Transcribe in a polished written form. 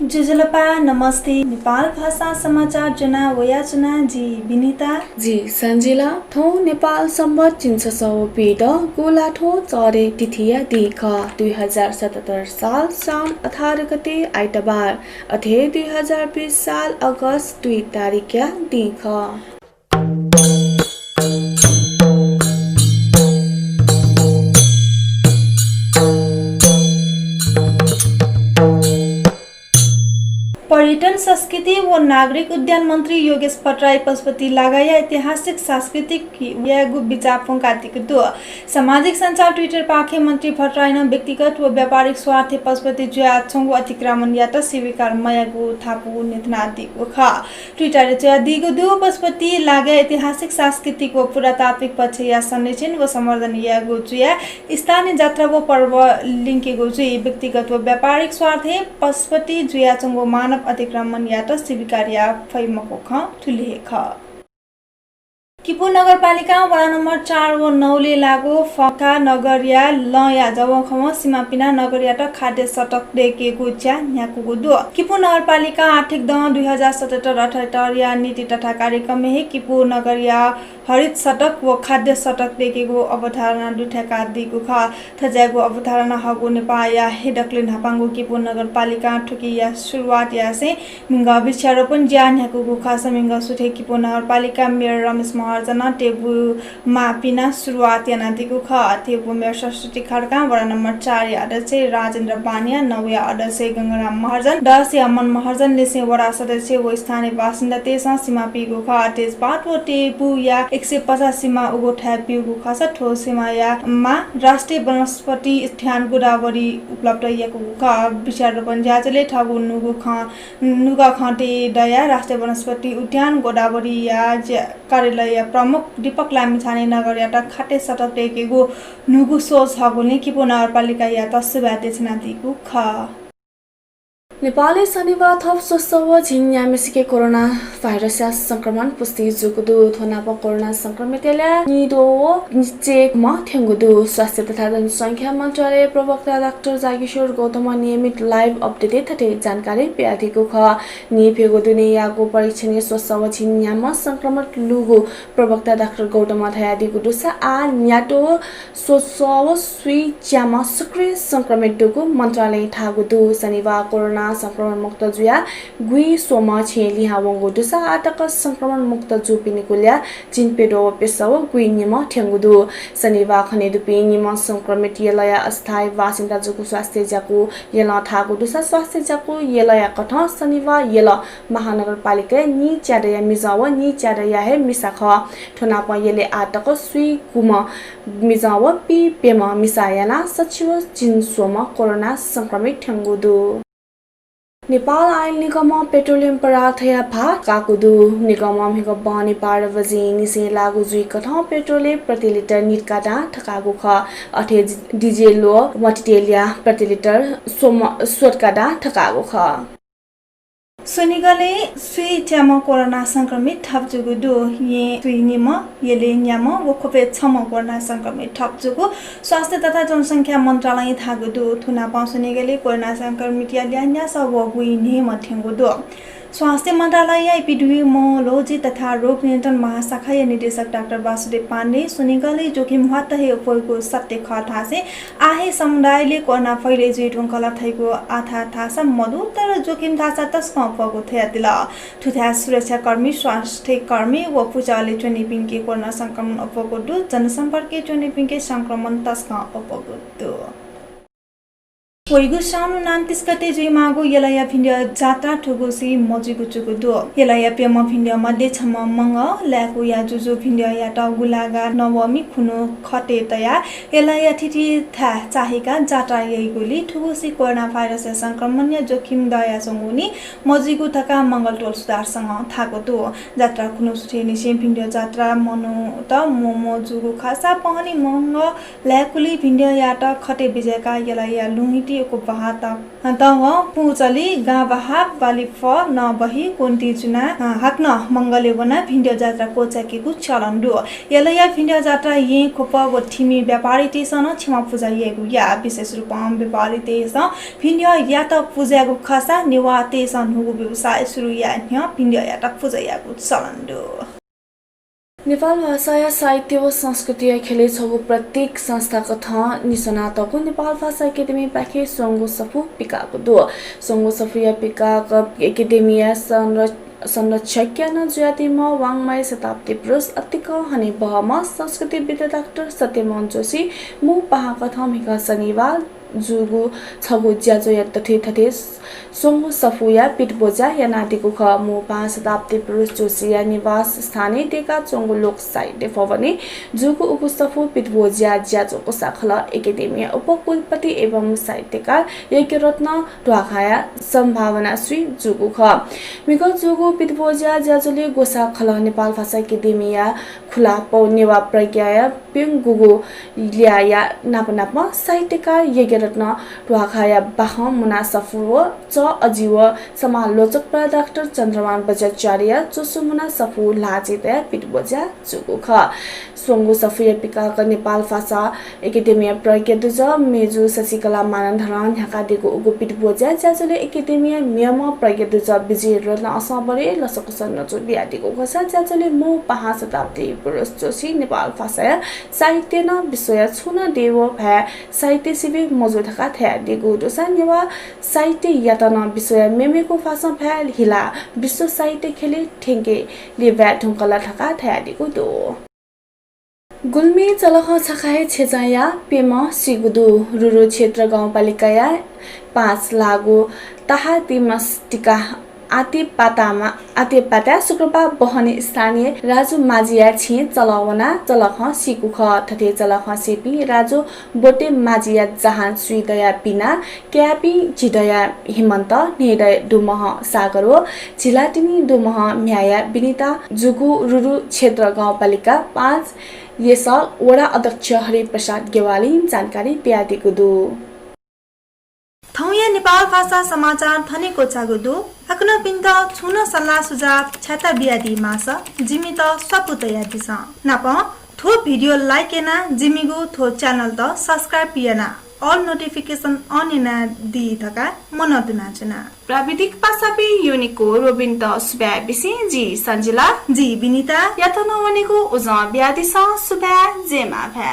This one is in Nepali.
जुजुलपा नमस्ते नेपाल भाषा समाचार जना वयाचना जी विनिता जी सञ्जिला थौ नेपाल सम्बत 300 गोलाठो चरे तिथिया दिख 2077 साल साउन 18 गते आइतबार अथे 2020 साल अगस्त 2 तारिक दिख पर्यटन संस्कृति व नागरिक उद्यान मंत्री योगेश भट्टराई पशुपति लगाया ऐतिहासिक सांस्कृतिक यागु बिचापुङ कातिकुदु सामाजिक सञ्जाल ट्विटर पाखे मंत्री भट्टराई न व्यक्तिगत व व्यापारिक स्वार्थ पशुपति जुया छंगु अतिक्रमण यात स्वीकार मयागु थापु नितना दिगु ख ट्विटर जुया दिगु दु पशुपति लागे ऐतिहासिक सांस्कृतिक व पुरातात्विक पक्ष या संरक्षण व संवर्धन यागु जुया स्थानीय जात्रा व पर्व लिंकेगु जुई व्यक्तिगत व व्यापारिक स्वार्थ पशुपति जुया छंगु मानव अतिक्रमण यात स्वीकार्य फैमको ख ठुले ख किपु नगरपालिका वडा नम्बर 4 व 9 ले लागू फका नगरिया लया जबखम सीमापिना नगरियाट खाद्य सटक डेकेको च्या न्याकुगु दु किपु नगरपालिका आर्थिक द 2077-78 या नीति तथा कार्यक्रम हे किपु नगरिया हरित सटक व खाद्य सटक डेकेको अवधारणा दुठेका दिगु ख थजागु अवधारणा हगु नेपाल या हेडक्लिन हपांगु किपु नगरपालिका ठुकी या सुरुवात या से मिंगा विचारोपन ज्या न्याकुगु खास मिंगा सुथे किपु नगरपालिका मेयर रमेश जना टेबु मापिना सुरुवात याना दिगु ख टेबु मेयर सरस्वती खड्का वडा नम्बर 4 अध्यक्ष राजेन्द्र बानिया नवया अध्यक्ष गंगाराम महर्जन 10 अमन महर्जन लेसे वडा सदस्य व स्थानीय बासिन्दा तेसा सीमा पिगु ख तेजपात व टेबु या 150 सीमा उगो ठ्यापिगु खस ठो सीमा या मा राष्ट्रिय वनस्पति उद्यान गोदावरी उपलब्ध याको ख विचार रोपन ज्याचले ठगु नुगा खटे दया राष्ट्रिय वनस्पति उद्यान गोदावरी या कार्यालय प्रमुख दीपक लामिछाने नगरयाट खाटे सटक टेकेगु नुगु सोच हगुने किपु नगरपालिका या तस्सुबाते छनादिगु ख नेपालले शनिबार थप स्वस्थ व झिन्या मेसिके कोरोना भाइरस संक्रमण पुष्टि जुगुदु थोनाप कोरोना संक्रमितले निदो चेक म थ्यांगुदु स्वास्थ्य तथा जनसंख्या मन्त्रालय प्रवक्ता डाक्टर जागेश्वर गौतम नियमित लाइभ अपडेट थटे जानकारी प्यादिको ख नि फेगुदु ने याको परीक्षणीय स्वस्थ व झिन्या म संक्रमित लुगु प्रवक्ता डाक्टर गौतम थयादिको दुसा आ न्याटो स्वस्थ व सुई च्याम सक्रिय संक्रमित दुगु मन्त्रालय ठागुदु शनिबार कोरोना संक्रमण मुक्त जुया गुई सोमा छेली हावंगो दुसा आटक संक्रमण मुक्त जुपिनिकुल्या जिनपेडो पेसव गुई निम ठ्यांगुदु शनिबार खने दुपि निम संक्रमित यलया अस्थायी बासिन्दा जुकु स्वास्थ्य जाकु यला थागु दुसा स्वास्थ्य जाकु यलया कठ शनिबार यल महानगरपालिका नि च्याडया मिजाव नि च्याडया हे मिसाख ठोनाप यले आटक सुई कुम मिजाव पि पेम मिसायना सचिव जिनसोमा कोरोना संक्रमित ठ्यांगुदु नेपाल आयल निगम पेट्रोलियम पदार्थ या भात काकुदु निगम मिग बानी 12 बजे निसे लागु जुई कथ पेट्रोल प्रति लिटर निटकाटा ठकागु ख अथे डिजेल मटिटेलिया प्रति लिटर सोटकाटा ठकागु ख सुनिगले सुई च्याम कोरोना संक्रमित थपजुगु दु ये सुई निम येले न्याम व खोपे छम कोरोना संक्रमित थपजुगु स्वास्थ्य तथा जनसंख्या मन्त्रालय थागु दु थुना पाउसनिगले कोरोना संक्रमित या ल्यान्या सब गुइ ने मथेंगु दु स्वास्थ्य मन्त्रालय एपिडेमियोलोजी तथा रोग नियन्त्रण महाशाखा निदेशक डाक्टर वासुदेव पाण्डे सुनिगले जोखिम हत हे उपयोग सत्य खथा से आहे समुदायले कोरोना फैले जुइटुङ कला थैको आथा थासा मधुतर जोखिम थासा तस्क उपयोग थयातिला ठुथा सुरक्षा कर्मी स्वास्थ्य कर्मी व पुचाले चुनि पिङके कोरोना संक्रमण उपयोग दु जनसम्पर्क चुनि पिङके संक्रमण तस्क उपयोग दु होइगु साउन 29 गते जुइमागु यलया भिन्डिया जात्रा ठुगुसी मजिगु चुगु दु यलया पेम भिन्डिया मध्ये छम मंग ल्याकु या जुजु भिन्डिया या त गुलागा नवमी खुनु खटे तया यलया थिथि था चाहेका जात्रा यइगुली ठुगुसी कोरोना भाइरस संक्रमण या जोखिम दया संगुनी मजिगु थका मंगल टोल सुधारसँग थाको दु जात्रा खुनु सुथे निसे भिन्डिया जात्रा मनु त मोमो जुगु खासा पहनी मंग ल्याकुली भिन्डिया या त खटे बिजेका यलया लुहिटी को बहात तह पुचली गा बहा बाली फ न बही कोन्ती चुना हाक्न मंगले बना भिन्डियो जात्रा कोचाकेको चलन दु यलया भिन्डियो जात्रा ये खोप व ठिमी व्यापारी तेसन छिमा पूजा येगु या विशेष रूपमा व्यापारी तेस भिन्डियो या त पूजाको खसा नेवा तेसन हुगु व्यवसाय सुरु या न्य भिन्डियो या त पूजा यागु चलन दु नेपाल भाषा या साहित्य व संस्कृति खेले छगु प्रत्येक संस्थाको थ निसनातको नेपाल भाषा एकाडेमी पाखे सोंगु सफु पिकाको दो सोंगु सफु या पिकाक एकाडेमी या संरक्षक न ज्यातिमा वाङमाई शताब्दी पुरुष अतिक हनी बहमा संस्कृति विद्या डाक्टर सत्यमोहन जोशी मु पहाका थ मिका शनिबार जुगु छगु ज्याजो या तथे तथे सोंगु सफुया पिटबोजा या नादिको ख मु 5 शताब्दी पुरुष जोशिया निवास स्थानीय टेका चोंगु लोक साहित्य भवनी जुगु उगु सफु पिटबोजा ज्याजोको शाखा एकाडेमी उपकुलपति एवं साहित्यकार यज्ञरत्न ढ्वाखाया सम्भावना श्री जुगु ख मिको जुगु पिटबोजा ज्याजोले गोसा खल नेपाल भाषा एकाडेमी या खुला पौनेवा प्रज्ञा पिङ गुगु ल्याया नापनापमा साहित्यकार यज्ञरत्न ढ्वाखाया बाह मुना सफु च अजीव समालोचक डाक्टर चन्द्रमान बजाचार्य चोसुमुना सफु लाजितया पिटबोजा जुगु ख सोंगु सफु पिकाक नेपाल भाषा एकाडेमी प्रज्ञ मेजु शशिकला मानन्धरन ढाकादिको उगु पिटबोजा ज्याजोले एकाडेमी मियम प्रज्ञ विजय रत्न असबरे लसकुसन नचो बियादिको घोषा ज्याजोले मु 5 शताब्दी पुरुष जोशी नेपाल भाषा साहित्य न विषय छुन देव भए साहित्य शिविर मजुदका थ्या दिगु दोसा नेवा साहित्य यातन विषय मेमेको भाषा भए हिला विश्व साहित्य खेले ठेंगे लिभ्या ढुंकला ठका थ्या दिगु दो गुल्मी चलख छखाए छेजाया पेम सिगुदु रुरु क्षेत्र गाउँपालिकाया 5 लागु ताहा दिमस्टिका आतेपाटा शुक्रबार बहने स्थानीय राजु माझिया छि चलावना चलख सिकुख थथे चलख सेपी राजु बोटे माझिया जहान सुइदया पिना क्यापी झिदया हिमन्त नेडय दुमह सागरो झिलाटिनी दुमह म्याया बिनिता जुगु रुरु क्षेत्र गाउँपालिका 5 यस वडा अध्यक्ष हरिप्रसाद गेवाली जानकारी प्यादिको दु थौया नेपाल भाषा समाचार थनेको चागुदु अक्न पिन्त छुन सल्लाह सुझाव छाता बियादी मास जिमी त सपु तयादी छ नाप थो भिडियो लाइक एना जिमीगु थो च्यानल त सब्स्क्राइब पिएना ऑल नोटिफिकेशन ऑन एना दी थका मनतुना चुना प्राविधिक पासापे युनिको रोबिन त सुब्या बिसी जी संजिला जी बिनिता यातन वनेको उजा ब्यादिस सुब्या जेमा भ्या